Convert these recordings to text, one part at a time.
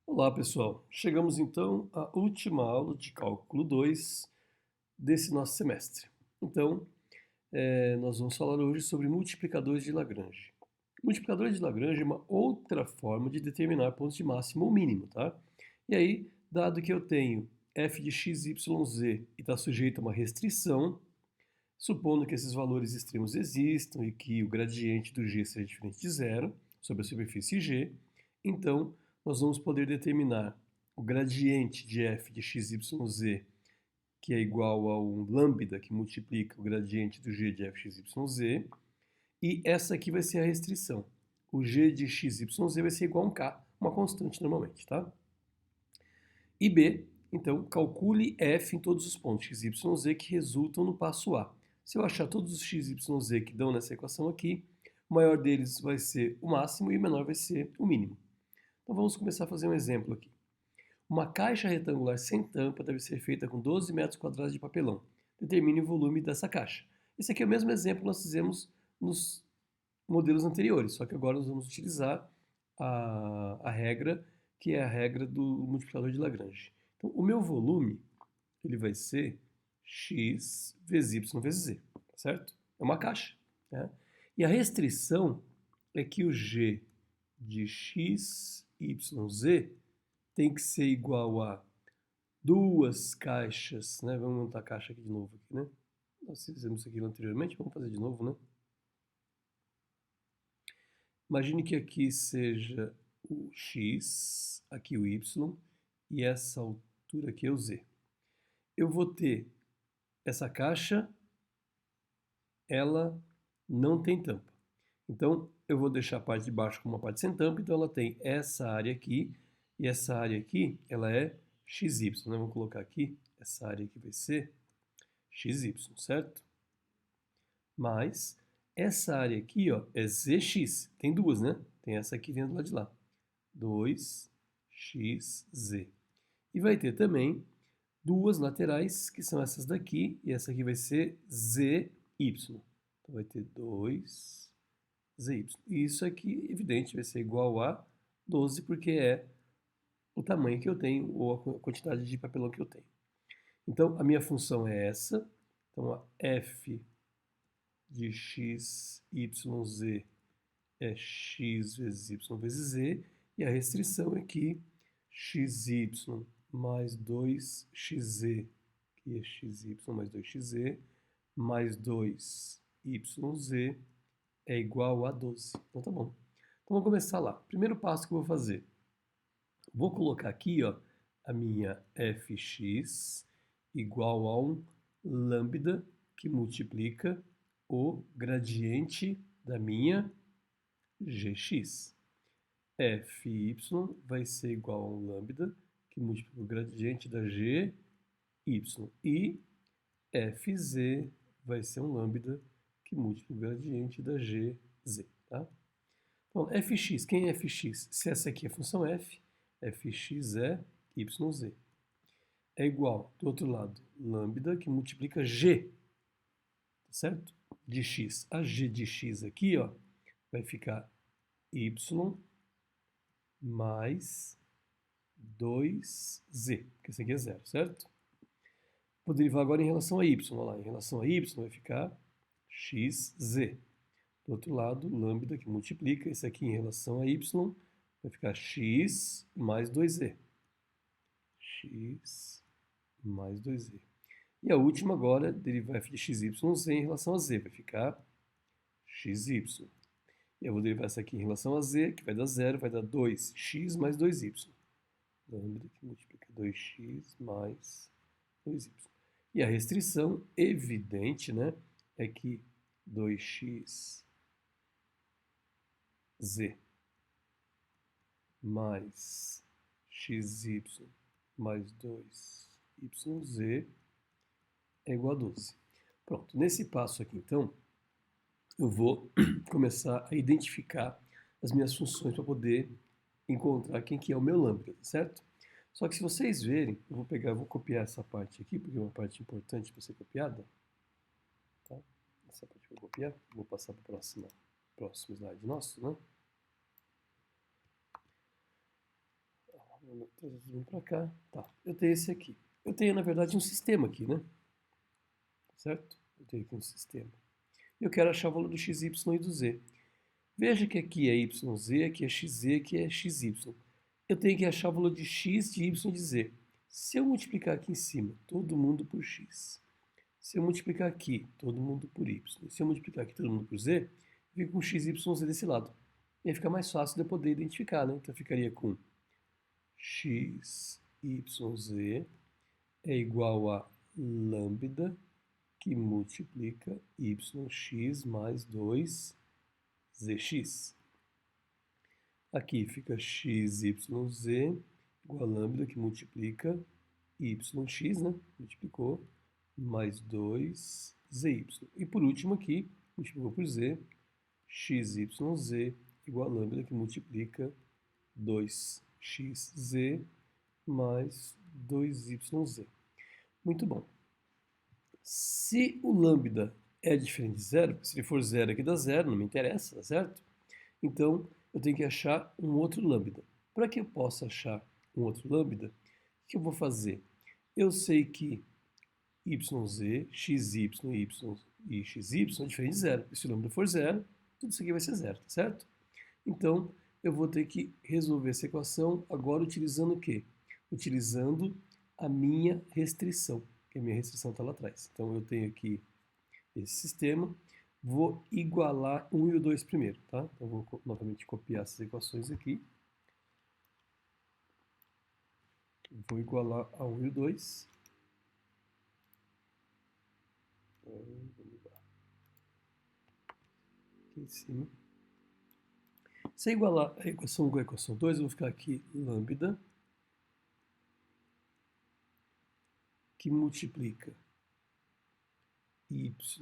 Olá, pessoal. Chegamos então à última aula de cálculo 2 desse nosso semestre. Então, nós vamos falar hoje sobre multiplicadores de Lagrange. Multiplicadores de Lagrange é uma outra forma de determinar pontos de máximo ou mínimo, tá? E aí, dado que eu tenho f de x, y, z e está sujeito a uma restrição, supondo que esses valores extremos existam e que o gradiente do g seja diferente de zero sobre a superfície g, então nós vamos poder determinar o gradiente de f de x, y, z, que é igual a um lambda que multiplica o gradiente do g de f, x, y, z, e essa aqui vai ser a restrição. O g de x, y, z vai ser igual a um k, uma constante normalmente, tá? E b, então, calcule f em todos os pontos x, y, z que resultam no passo A. Se eu achar todos os x, y, z que dão nessa equação aqui, o maior deles vai ser o máximo e o menor vai ser o mínimo. Então vamos começar a fazer um exemplo aqui. Uma caixa retangular sem tampa deve ser feita com 12 metros quadrados de papelão. Determine o volume dessa caixa. Esse aqui é o mesmo exemplo que nós fizemos nos modelos anteriores, só que agora nós vamos utilizar a regra, que é a regra do multiplicador de Lagrange. Então, o meu volume ele vai ser x vezes y vezes z, certo? É uma caixa. Né? E a restrição é que o g de x, y, z tem que ser igual a duas caixas, né? Vamos montar a caixa aqui de novo, aqui, né? Nós fizemos isso aqui anteriormente, vamos fazer de novo, né? Imagine que aqui seja o x, aqui o y, e essa altura aqui é o z. Eu vou ter essa caixa, ela não tem tampa. Então, eu vou deixar a parte de baixo como uma parte sem tampa, então ela tem essa área aqui, e essa área aqui, ela é xy, né? Vamos colocar aqui, essa área aqui vai ser xy, certo? Mas essa área aqui, ó, é zx, tem duas, né? Tem essa aqui vindo do lado de lá, 2xz. E vai ter também duas laterais, que são essas daqui, e essa aqui vai ser zy. Então vai ter 2zy. E isso aqui, evidente, vai ser igual a 12, porque é o tamanho que eu tenho, ou a quantidade de papelão que eu tenho. Então, a minha função é essa. Então, a f de x, y, z é x vezes y vezes z, e a restrição é que xy mais 2xz, que é xy mais 2xz, mais 2yz é igual a 12. Então tá bom. Então vamos começar lá. Primeiro passo que eu vou fazer. Vou colocar aqui, ó, a minha fx igual a um lambda que multiplica o gradiente da minha gx. Fy vai ser igual a um lambda que multiplica o gradiente da gy e fz vai ser um lambda que multiplica o gradiente da gz. Tá? Então, fx, quem é fx? Se essa aqui é a função f, fx é yz. É igual, do outro lado, lambda que multiplica g, certo? De x. A g de x aqui, ó, vai ficar y mais 2z, porque esse aqui é zero, certo? Vou derivar agora em relação a y. Olha lá, em relação a y vai ficar xz. Do outro lado, lambda que multiplica, esse aqui em relação a y vai ficar x mais 2z. X mais 2z. E a última agora, derivar f de xyz em relação a z, vai ficar xy. Eu vou derivar essa aqui em relação a z, que vai dar zero, vai dar 2x mais 2y. Lambda que multiplica 2x mais 2y. E a restrição evidente, né, é que 2xz mais xy mais 2yz é igual a 12. Pronto, nesse passo aqui, então, eu vou começar a identificar as minhas funções para poder encontrar quem que é o meu lambda, certo? Só que se vocês verem, eu vou pegar, vou copiar essa parte aqui, porque é uma parte importante para ser copiada. Tá? Essa parte eu vou copiar, vou passar para o próximo slide nosso, né? Vou trazer tudo para cá. Tá, eu tenho esse aqui. Eu tenho, na verdade, um sistema aqui, né? Certo? Eu tenho aqui um sistema. Eu quero achar o valor do x, y e do z. Veja que aqui é yz, aqui é xz, aqui é xy. Eu tenho que achar o valor de x, de y e de z. Se eu multiplicar aqui em cima, todo mundo por x. Se eu multiplicar aqui, todo mundo por y. Se eu multiplicar aqui todo mundo por z, eu fico com x, y, z desse lado. E aí fica mais fácil de eu poder identificar, né? Então eu ficaria com x, y, z é igual a lambda que multiplica yx mais 2zx. Aqui fica x, y, z igual a lambda que multiplica yx, né? Multiplicou, mais 2zy. E por último aqui, multiplicou por z, x, y, z igual a lambda que multiplica 2xz mais 2yz. Muito bom. Se o lambda é diferente de zero, se ele for zero aqui dá zero, não me interessa, tá certo? Então, eu tenho que achar um outro lambda. Para que eu possa achar um outro lambda, o que eu vou fazer? Eu sei que yz, xy, y e xy é diferente de zero. E se o lambda for zero, tudo isso aqui vai ser zero, tá certo? Então, eu vou ter que resolver essa equação agora utilizando o quê? Utilizando a minha restrição, que a minha restrição está lá atrás. Então, eu tenho aqui esse sistema, vou igualar 1 e o 2 primeiro, tá? Então, vou novamente copiar essas equações aqui. Vou igualar a 1 e o 2. Vamos lá. Aqui em cima. Se eu igualar a equação 1 com a equação 2, eu vou ficar aqui lambda que multiplica yz,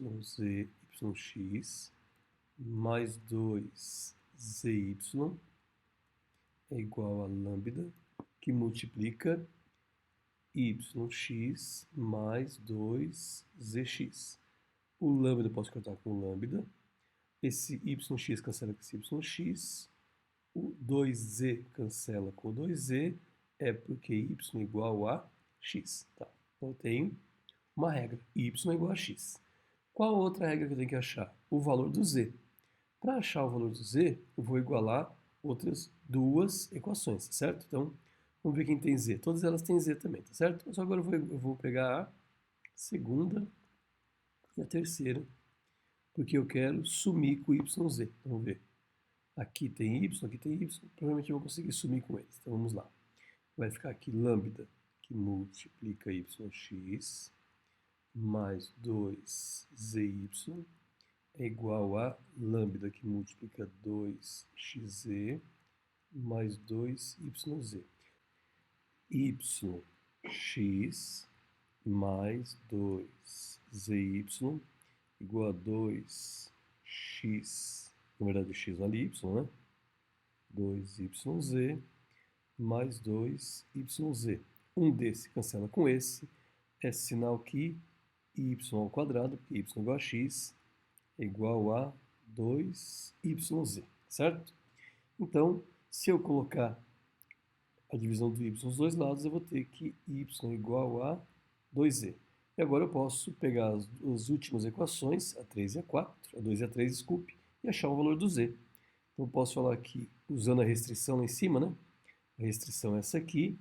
yx mais 2zy é igual a lambda que multiplica yx mais 2zx. O lambda eu posso cortar com lambda. Esse yx cancela com esse yx. O 2z cancela com o 2z. É porque y é igual a x. Tá? Então eu tenho uma regra. Y é igual a x. Qual outra regra que eu tenho que achar? O valor do z. Para achar o valor do z, eu vou igualar outras duas equações, certo? Então, vamos ver quem tem z. Todas elas têm z também, tá certo? Mas agora eu vou pegar a segunda e a terceira, porque eu quero sumir com yz. Então, vamos ver. Aqui tem y, provavelmente eu vou conseguir sumir com eles. Então, vamos lá. Vai ficar aqui lambda, que multiplica yx, mais 2zy, é igual a lambda, que multiplica 2xz, mais 2yz. Yx mais 2zy igual a 2x, na verdade o x vale y, né? 2yz mais 2yz. Um desse cancela com esse, é sinal que y ao quadrado, porque y igual a x, é igual a 2yz, certo? Então, se eu colocar a divisão do y nos dois lados, eu vou ter que y igual a 2z. E agora eu posso pegar as últimas equações, a 3 e a 4, a 2 e a 3, desculpe, e achar o valor do z. Então eu posso falar aqui, usando a restrição lá em cima, né? A restrição é essa aqui.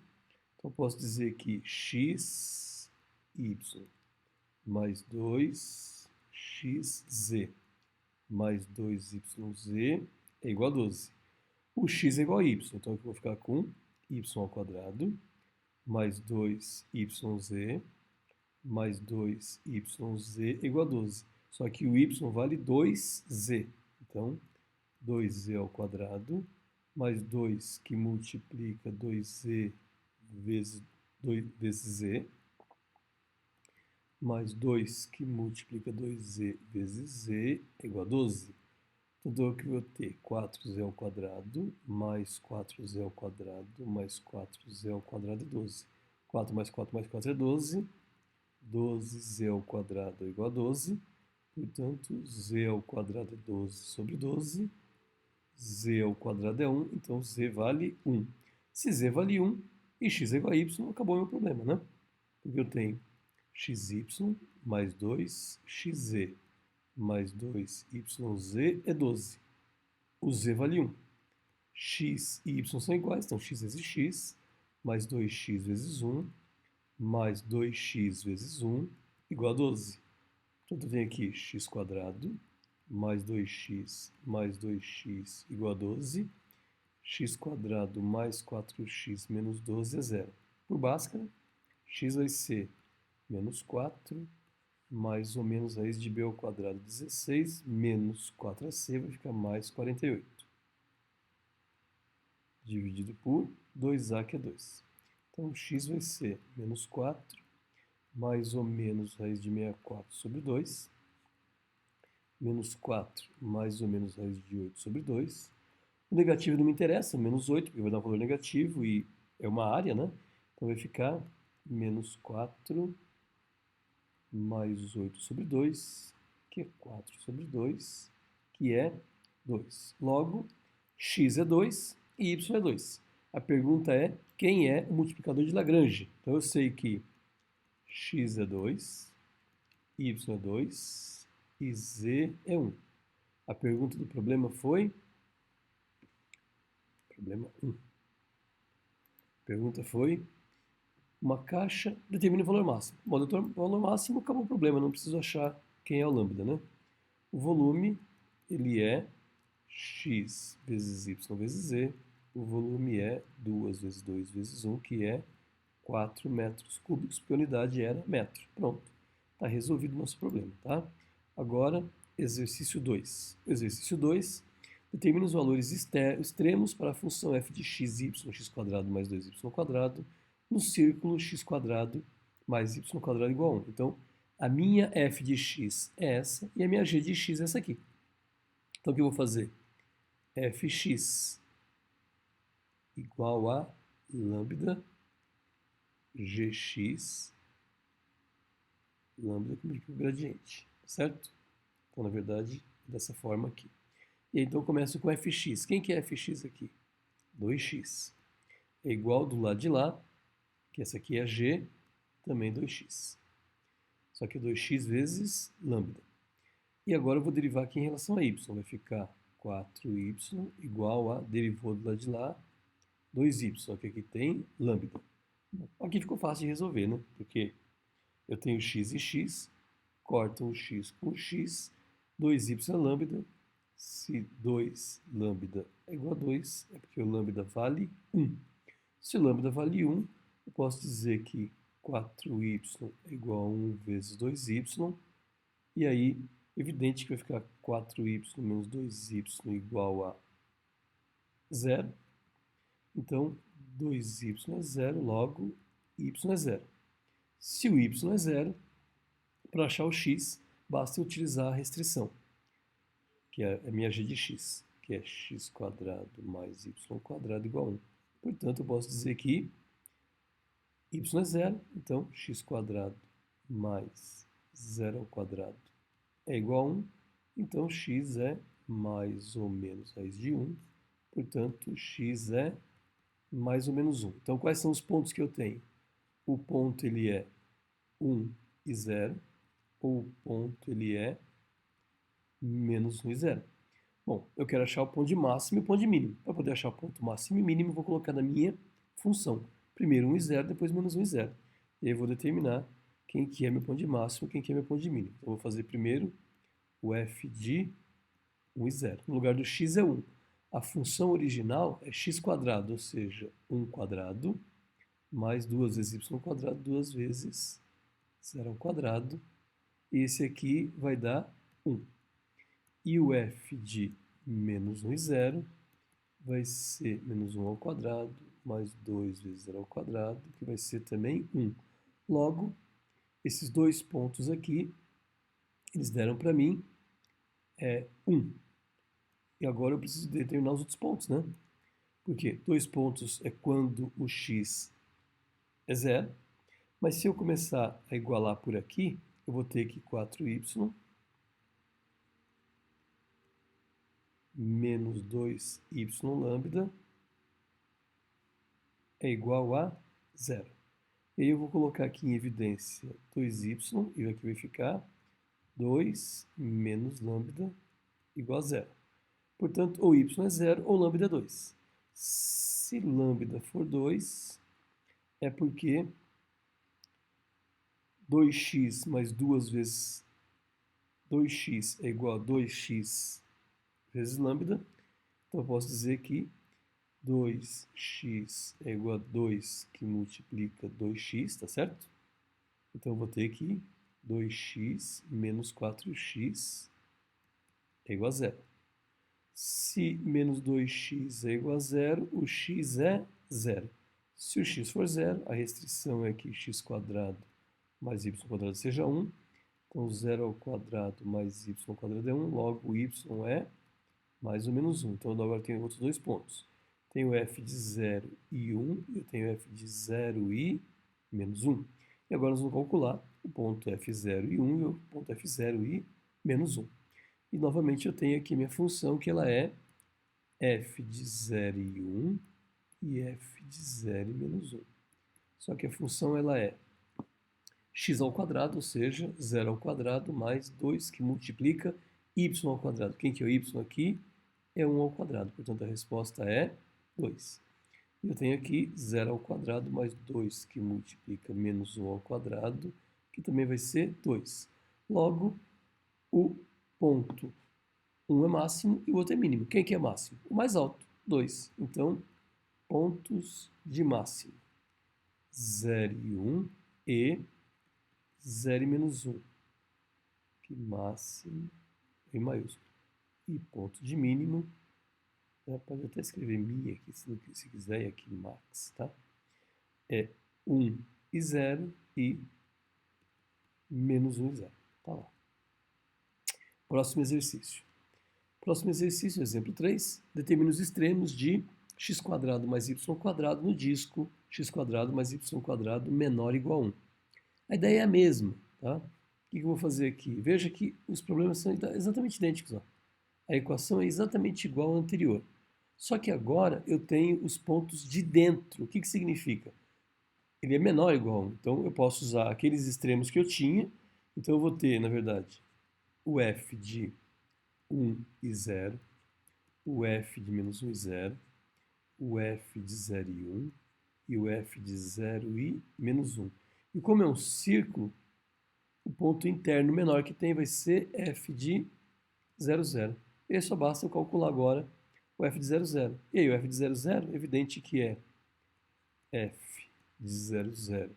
Então eu posso dizer que x, y mais 2xz mais 2yz é igual a 12. O x é igual a y, então eu vou ficar com y ao quadrado mais 2yz mais 2yz é igual a 12. Só que o y vale 2z. Então, 2z ao quadrado mais 2 que multiplica 2z vezes z mais 2 que multiplica 2z vezes z é igual a 12. Então eu vou ter 4z ao quadrado mais 4z ao quadrado mais 4z ao quadrado é 12. 4 mais 4 mais 4 é 12. 12z ao quadrado é igual a 12. Portanto, z ao quadrado é 12 sobre 12. Z ao quadrado é 1, então z vale 1. Se z vale 1, E x é igual a y, acabou o meu problema, né? Porque eu tenho xy mais 2xz mais 2yz é 12. O z vale 1. X e y são iguais, então x vezes x, mais 2x vezes 1, mais 2x vezes 1, igual a 12. Portanto, eu tenho aqui x quadrado, mais 2x igual a 12. X quadrado mais 4x menos 12 é zero. Por Bhaskara, x vai ser menos 4, mais ou menos raiz de b ao quadrado 16, menos 4ac vai ficar mais 48. Dividido por 2a, que é 2. Então, x vai ser menos 4, mais ou menos raiz de 64 sobre 2, menos 4, mais ou menos raiz de 8 sobre 2. O negativo não me interessa, menos 8, porque vai dar um valor negativo e é uma área, né? Então vai ficar menos 4 mais 8 sobre 2, que é 4 sobre 2, que é 2. Logo, x é 2 e y é 2. A pergunta é, quem é o multiplicador de Lagrange? Então eu sei que x é 2, y é 2 e z é 1. A pergunta do problema foi... Problema 1. A pergunta foi... Uma caixa determina o valor máximo. Bom, o valor máximo acabou o problema, não preciso achar quem é o lambda, né? O volume, ele é x vezes y vezes z. O volume é 2 vezes 2 vezes 1, que é 4 metros cúbicos, porque a unidade era metro. Pronto, está resolvido o nosso problema, tá? Agora, exercício 2. Exercício 2, determina os valores extremos para a função f de x, y, x quadrado mais 2y² no círculo x quadrado mais y quadrado igual a 1. Então, a minha f de x é essa e a minha g de x é essa aqui. Então, o que eu vou fazer? Fx igual a lambda gx, lambda que multiplica o gradiente, certo? Então, na verdade, dessa forma aqui. E aí, então, eu começo com fx. Quem que é fx aqui? 2x. É igual do lado de lá, que essa aqui é g, também 2x. Só que 2x vezes lambda. E agora eu vou derivar aqui em relação a y. Vai ficar 4y igual a, derivou do lado de lá, 2y. Só que aqui tem lambda. Aqui ficou fácil de resolver, né? Porque eu tenho x e x, cortam o x com o x, 2y é lambda. Se 2 lambda é igual a 2, é porque o lambda vale 1. Se o lambda vale 1, eu posso dizer que 4y é igual a 1 vezes 2y, e aí, evidente que vai ficar 4y menos 2y igual a 0. Então, 2y é 0, logo, y é 0. Se o y é 0, para achar o x, basta utilizar a restrição, que é a minha g de x, que é x quadrado mais y quadrado igual a 1. Portanto, eu posso dizer que y é 0, então x quadrado mais 0 ao quadrado é igual a 1, então x é mais ou menos raiz de 1, portanto x é mais ou menos 1. Então quais são os pontos que eu tenho? O ponto ele é 1 e 0, ou o ponto ele é menos 1 e 0. Bom, eu quero achar o ponto de máximo e o ponto de mínimo. Para poder achar o ponto máximo e mínimo, eu vou colocar na minha função. Primeiro 1 e 0, depois menos 1 e 0. E aí eu vou determinar quem que é meu ponto de máximo e quem que é meu ponto de mínimo. Então eu vou fazer primeiro o f de 1 e 0. No lugar do x é 1. A função original é x quadrado, ou seja, 1 quadrado, mais 2 vezes y quadrado, 2 vezes 0 ao quadrado. E esse aqui vai dar 1. E o f de menos 1 e 0 vai ser menos 1 ao quadrado, mais 2 vezes 0 ao quadrado, que vai ser também 1. Logo, esses dois pontos aqui, eles deram para mim 1. E agora eu preciso determinar os outros pontos, né? Porque 2 pontos é quando o x é 0. Mas se eu começar a igualar por aqui, eu vou ter que 4y menos 2y lambda é igual a 0. E aí eu vou colocar aqui em evidência 2y, e aqui vai ficar 2 menos lambda igual a 0. Portanto, ou y é 0 ou lambda é 2. Se lambda for 2, é porque 2x mais 2 vezes 2x é igual a 2x vezes lambda. Então eu posso dizer que 2x é igual a 2 que multiplica 2x, tá certo? Então eu vou ter aqui 2x menos 4x é igual a 0. Se menos 2x é igual a 0, o x é 0. Se o x for 0, a restrição é que x² mais y² seja 1. Então 0 ao quadrado mais y² é 1, logo y é mais ou menos 1. Então agora eu tenho outros dois pontos. Tenho f de 0 e 1, e eu tenho f de 0 e menos 1. E agora nós vamos calcular o ponto f0 e 1 e o ponto f0 e menos 1. E novamente eu tenho aqui minha função, que ela é f de 0 e 1 e f de 0 e menos 1. Só que a função ela é x ao quadrado, ou seja, 0 ao quadrado mais 2 que multiplica y ao quadrado. Quem que é o y aqui? É 1 ao quadrado, portanto a resposta é 2. Eu tenho aqui 0 ao quadrado mais 2 que multiplica menos 1 ao quadrado, que também vai ser 2. Logo, o ponto 1 é máximo e o outro é mínimo. Quem que é máximo? O mais alto, 2. Então, pontos de máximo, 0 e 1 e 0 e menos 1, que máximo em maiúsculo. E ponto de mínimo, pode até escrever mi aqui, se quiser, e aqui max, tá? É 1 e 0 e menos 1 e 0. Tá lá. Próximo exercício. Próximo exercício, exemplo 3. Determine os extremos de x² mais y² no disco x² mais y² menor ou igual a 1. A ideia é a mesma, tá? O que eu vou fazer aqui? Veja que os problemas são exatamente idênticos. Ó. A equação é exatamente igual à anterior. Só que agora eu tenho os pontos de dentro. O que significa? Ele é menor ou igual a 1. Então eu posso usar aqueles extremos que eu tinha. Então eu vou ter, na verdade, o f de 1 e 0, o f de menos 1 e 0, o f de 0 e 1 e o f de 0 e menos 1. E como é um círculo, o ponto interno menor que tem vai ser f de 0, 0. E aí só basta eu calcular agora o f de 0, 0. E aí o f de 0, 0, evidente que é f de 0, 0,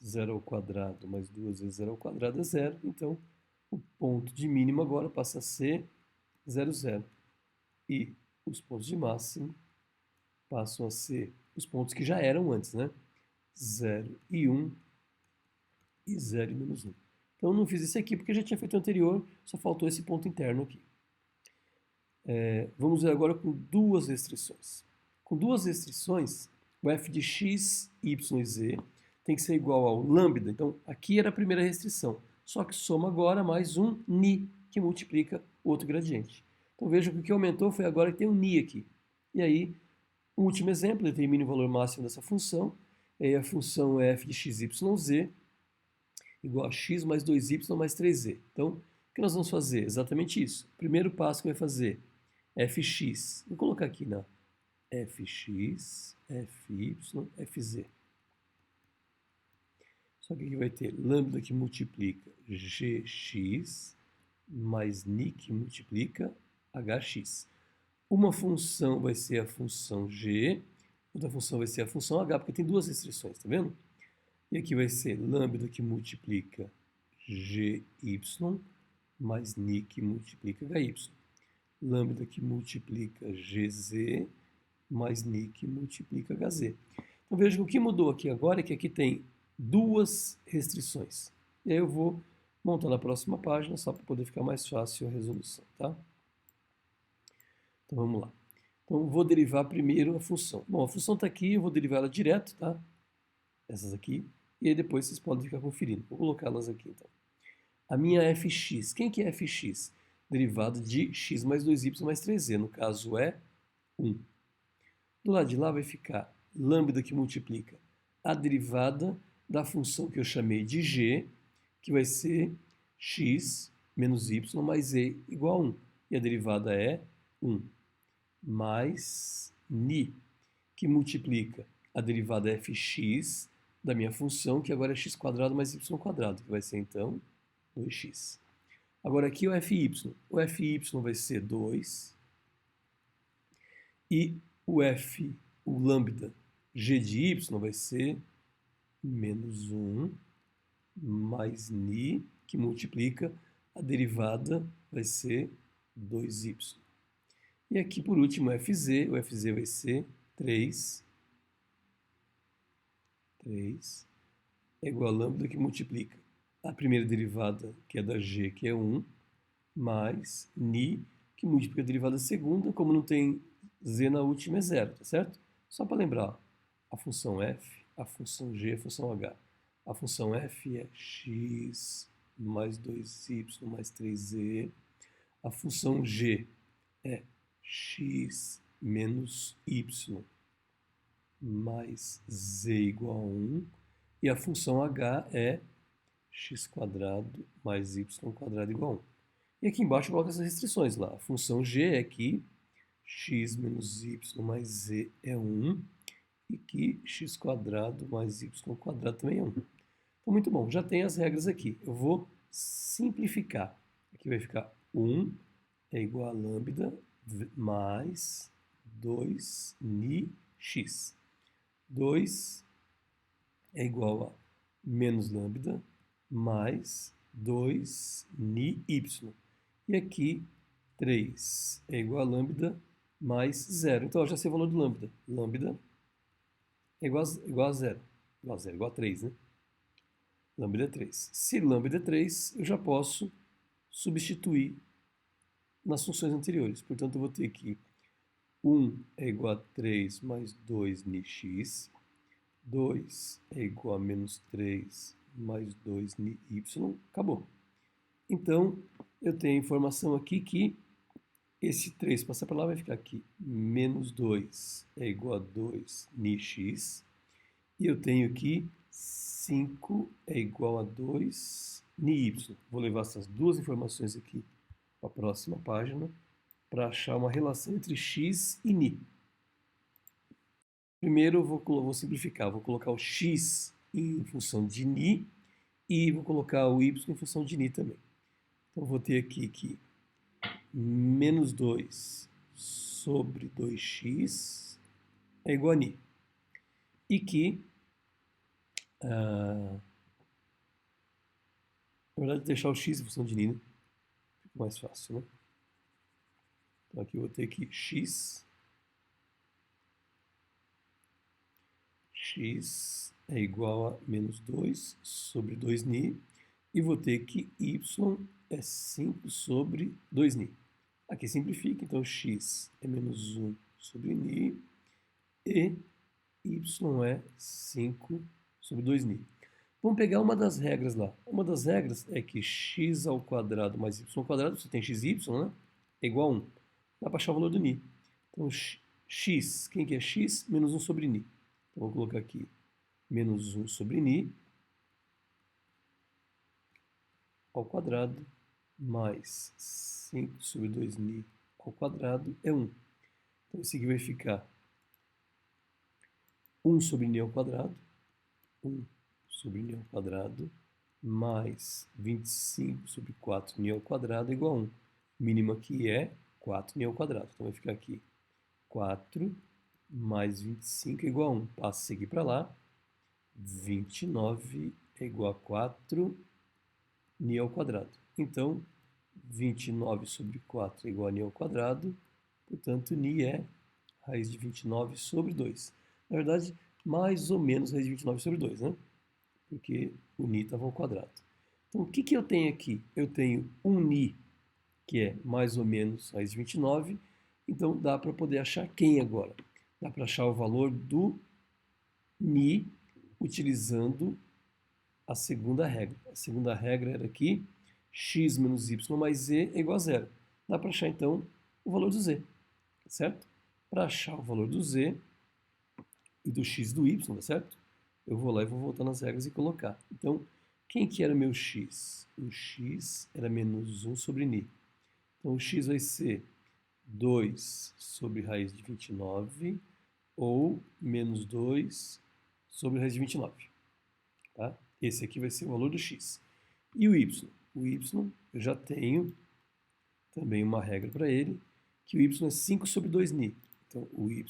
0 ao quadrado mais 2 vezes 0 ao quadrado é 0. Então, o ponto de mínimo agora passa a ser 0, 0. E os pontos de máximo passam a ser os pontos que já eram antes, né? 0 e 1 e 0 e menos 1. Então, eu não fiz esse aqui porque já tinha feito o anterior, só faltou esse ponto interno aqui. Vamos ver agora com duas restrições. Com duas restrições, o f de x, y e z tem que ser igual ao lambda. Então, aqui era a primeira restrição. Só que soma agora mais um ni, que multiplica o outro gradiente. Então, veja que o que aumentou foi agora que tem um ni aqui. E aí, o último exemplo, determine o valor máximo dessa função. E aí a função é f de x, y, z igual a x mais 2y mais 3z. Então, o que nós vamos fazer? Exatamente isso. O primeiro passo que vai fazer fx. Vou colocar aqui na fx, fy, fz. Só que aqui vai ter lambda que multiplica gx mais ni que multiplica hx. Uma função vai ser a função g, outra função vai ser a função h, porque tem duas restrições, tá vendo? E aqui vai ser lambda que multiplica gy mais ni que multiplica hy. Lambda que multiplica gz mais ni que multiplica hz. Então veja que o que mudou aqui agora é que aqui tem duas restrições. E aí eu vou montar na próxima página só para poder ficar mais fácil a resolução, tá? Então vamos lá. Então eu vou derivar primeiro a função. Bom, a função está aqui, eu vou derivar ela direto, tá? Essas aqui. E aí depois vocês podem ficar conferindo. Vou colocá-las aqui então. A minha fx. Quem que é fx? Derivado de x mais 2y mais 3z. No caso é 1. Do lado de lá vai ficar lambda que multiplica a derivada da função que eu chamei de g, que vai ser x menos y mais z igual a 1. E a derivada é 1 mais ni, que multiplica a derivada fx da minha função, que agora é x² mais y², que vai ser, então, 2x. Agora, aqui o fy. O fy vai ser 2. E o lambda g de y vai ser menos 1 mais ni, que multiplica a derivada vai ser 2y. E aqui, por último, o fz vai ser 3 é igual a lambda, que multiplica a primeira derivada, que é da g, que é 1, mais ni, que multiplica a derivada segunda, como não tem z na última, é zero, tá certo? Só para lembrar, a função f, a função g, a função h. A função f é x mais 2y mais 3z. A função g é x menos y mais z igual a 1. E a função h é x² mais y² igual a 1. E aqui embaixo eu coloco essas restrições lá. A função g é que x menos y mais z é 1 e que x² mais y² também é 1. Então, muito bom, já tem as regras aqui. Eu vou simplificar. Aqui vai ficar 1 é igual a lambda mais 2 ni x. 2 é igual a menos lambda mais 2 ni y. E aqui 3 é igual a lambda mais 0. Então, eu já sei o valor do lambda. Lambda é igual a 0. Igual a 3, né? Lambda é 3. Se lambda é 3, eu já posso substituir nas funções anteriores. Portanto, eu vou ter aqui 1 é igual a 3 mais 2 ni x. 2 é igual a menos 3 mais 2 ni y. Acabou. Então, eu tenho a informação aqui que esse 3 passar para lá vai ficar aqui. Menos 2 é igual a 2 ni x. E eu tenho aqui 5 é igual a 2 ni y. Vou levar essas duas informações aqui para a próxima página para achar uma relação entre x e ni. Primeiro eu vou simplificar, vou colocar o x em função de ni e vou colocar o y em função de ni também. Então eu vou ter aqui que menos 2 sobre 2x é igual a ni. E que, na verdade, deixar o x em função de ni, né? Fica mais fácil, né? Então aqui eu vou ter que x é igual a menos 2 sobre 2ni, e vou ter que y é 5 sobre 2ni. Aqui simplifica, então x é menos 1 sobre ni, e y é 5 sobre 2ni. Vamos pegar uma das regras lá. Uma das regras é que x² mais y², você tem x e y, né? É igual a 1. Dá para achar o valor do ni. Então, x, quem que é x? Menos 1 sobre ni. Então, vou colocar aqui menos 1 sobre ni ao quadrado mais 5 sobre 2ni ao quadrado é 1. Então, esse aqui vai ficar 1 sobre ni ao quadrado, 1 sobre ni ao quadrado, mais 25 sobre 4ni ao quadrado é igual a 1. O mínimo aqui é 4ni ao quadrado. Então, vai ficar aqui 4 mais 25 é igual a 1. Passa isso aqui para lá. 29 é igual a 4 ni ao quadrado. Então, 29 sobre 4 é igual a ni ao quadrado. Portanto, ni é raiz de 29 sobre 2. Na verdade, mais ou menos raiz de 29 sobre 2, né? Porque o ni estava ao quadrado. Então, o que eu tenho aqui? Eu tenho um ni, que é mais ou menos raiz de 29. Então, dá para poder achar quem agora? Dá para achar o valor do ni utilizando a segunda regra. A segunda regra era aqui, x menos y mais z é igual a zero. Dá para achar, então, o valor do z, certo? Para achar o valor do z e do x e do y, tá certo? eu vou lá e vou voltar nas regras e colocar. Então, quem que era o meu x? O x era menos 1 sobre ni. Então, o x vai ser 2 sobre raiz de 29 ou menos 2 sobre raiz de 29. Tá? Esse aqui vai ser o valor do x. E o y? O y eu já tenho também uma regra para ele, que o y é 5 sobre 2ni. Então, o y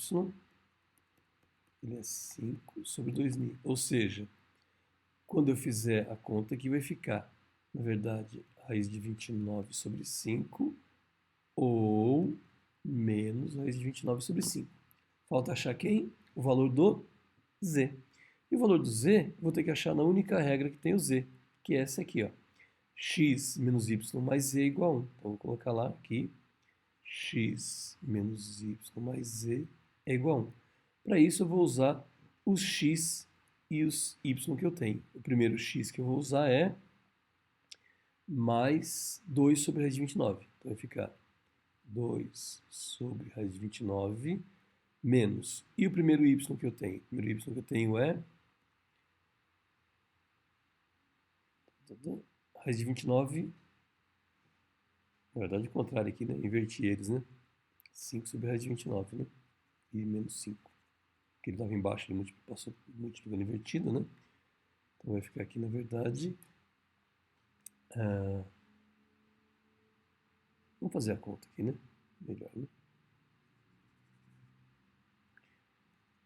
ele é 5 sobre 2ni. Ou seja, quando eu fizer a conta aqui, vai ficar, na verdade, raiz de 29 sobre 5 ou menos raiz de 29 sobre 5. Falta achar quem? O valor do z. E o valor do z, vou ter que achar na única regra que tem o z, que é essa aqui, ó. X menos y mais z é igual a 1. Então, vou colocar lá aqui, x menos y mais z é igual a 1. Para isso, eu vou usar os x e os y que eu tenho. O primeiro x que eu vou usar é mais 2 sobre raiz de 29. Então, vai ficar 2 sobre raiz de 29 menos. E o primeiro y que eu tenho? O primeiro y que eu tenho é raiz de 29, na verdade, o contrário aqui, né? Inverti eles, né? 5 sobre raiz de 29, né? E menos 5. Porque ele estava embaixo, ele passou multiplicando invertido, né? Então vai ficar aqui, na verdade... vamos fazer a conta aqui, né? Melhor, né?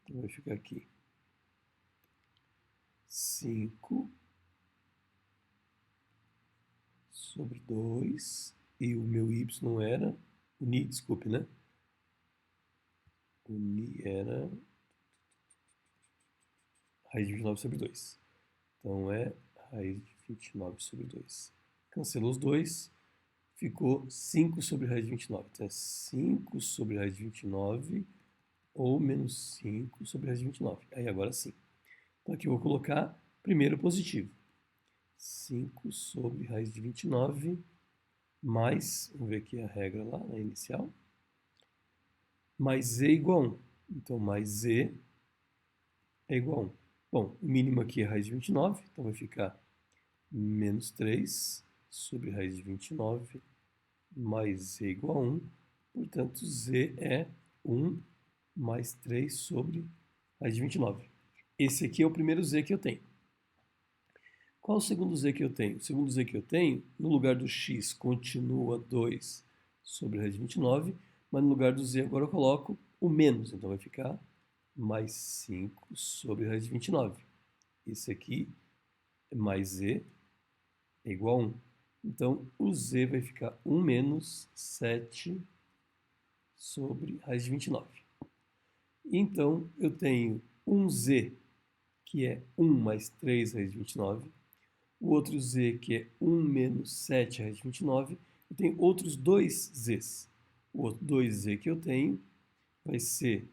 Então vai ficar aqui 5 sobre 2, e o meu y era, o ni, desculpe, né? O ni era raiz de 29 sobre 2. Então é raiz de 29 sobre 2. Cancelou os dois, ficou 5 sobre raiz de 29. Então é 5 sobre raiz de 29 ou menos 5 sobre raiz de 29. Aí agora sim. Então aqui eu vou colocar primeiro positivo. 5 sobre raiz de 29 mais, vamos ver aqui a regra lá, na inicial, mais z igual a 1. Então, mais z é igual a 1. Bom, o mínimo aqui é raiz de 29, então vai ficar menos 3 sobre raiz de 29 mais z igual a 1. Portanto, z é 1 mais 3 sobre raiz de 29. Esse aqui é o primeiro z que eu tenho. Qual o segundo z que eu tenho? O segundo z que eu tenho, no lugar do x, continua 2 sobre raiz de 29, mas no lugar do z agora eu coloco o menos, então vai ficar mais 5 sobre raiz de 29. Esse aqui é mais z é igual a 1. Então, o z vai ficar 1 menos 7 sobre raiz de 29. Então, eu tenho um z, que é 1 mais 3 raiz de 29, o outro z, que é 1 menos 7 raiz de 29, eu tenho outros dois z's. O outro 2z que eu tenho vai ser,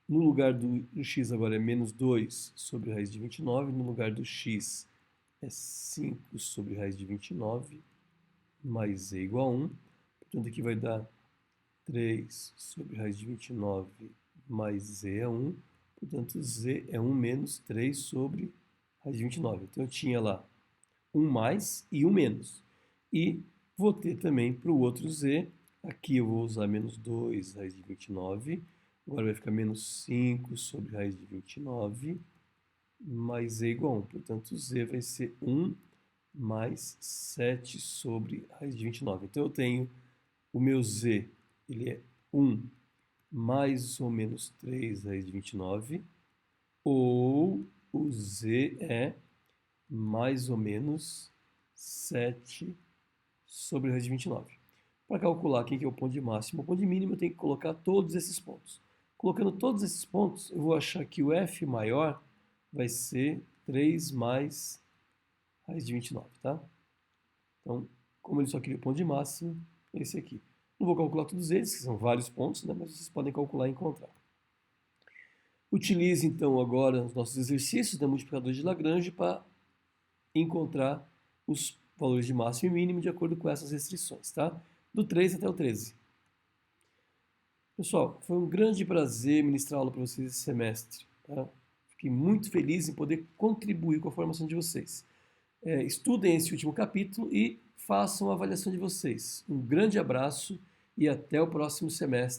no lugar do x agora é menos 2 sobre raiz de 29, no lugar do x é 5 sobre raiz de 29, mais z igual a 1. Portanto, aqui vai dar 3 sobre raiz de 29 mais z é 1. Portanto, z é 1 menos 3 sobre raiz de 29. Então, eu tinha lá um mais e um menos. E vou ter também para o outro z, aqui eu vou usar menos 2 raiz de 29, agora vai ficar menos 5 sobre raiz de 29, mais z igual a 1. Portanto, z vai ser 1 mais 7 sobre raiz de 29. Então, eu tenho o meu z, ele é 1 mais ou menos 3 raiz de 29, ou o z é mais ou menos 7 sobre raiz de 29. Para calcular aqui que é o ponto de máximo, o ponto de mínimo, eu tenho que colocar todos esses pontos. Colocando todos esses pontos, eu vou achar que o f maior vai ser 3 mais raiz de 29, tá? Então, como ele só queria o ponto de máximo, é esse aqui. Não vou calcular todos eles, que são vários pontos, né? Mas vocês podem calcular e encontrar. Utilize, então, agora os nossos exercícios da multiplicador de Lagrange para encontrar os valores de máximo e mínimo de acordo com essas restrições, tá? Do 3 até o 13. Pessoal, foi um grande prazer ministrar aula para vocês esse semestre, tá? Fiquei muito feliz em poder contribuir com a formação de vocês. Estudem esse último capítulo e façam a avaliação de vocês. Um grande abraço e até o próximo semestre.